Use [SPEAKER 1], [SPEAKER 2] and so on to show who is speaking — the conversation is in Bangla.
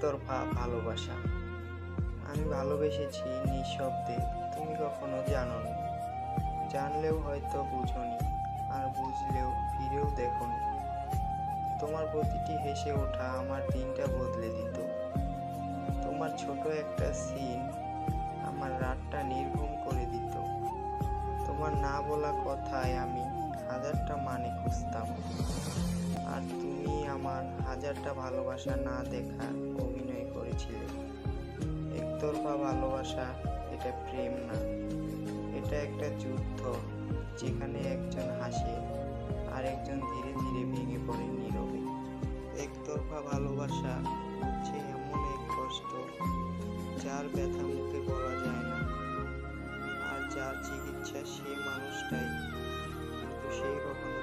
[SPEAKER 1] একতরফা ভালোবাসা। আমি ভালোবেসেছি নিঃশব্দে, তুমি কখনো জানোনি। জানলেও হয়তো বুঝোনি, আর বুঝলেও ফিরেও দেখোনি। তোমার প্রতিটি হেসে ওঠা আমার দিনটা বদলে দিত। তোমার ছোট একটা সিন আমার রাতটা নির্ঘুম করে দিত। তোমার না বলা কথায় আমি হাজারটা মানে খুঁজতাম, আর তুমি আমার হাজারটা ভালোবাসা না দেখার অভিনয় করেছিলে। একতরফা ভালোবাসা এটা প্রেম না, এটা একটা যুদ্ধ, যেখানে একজন হাসে আর একজন ধীরে ধীরে ভেঙে পড়ে নীরবে। একতরফা ভালোবাসা হচ্ছে এমন এক কষ্ট যার ব্যথা মুখে বলা যায় না, আর যার চিকিৎসা সে মানুষটাই, কিন্তু সে কখনো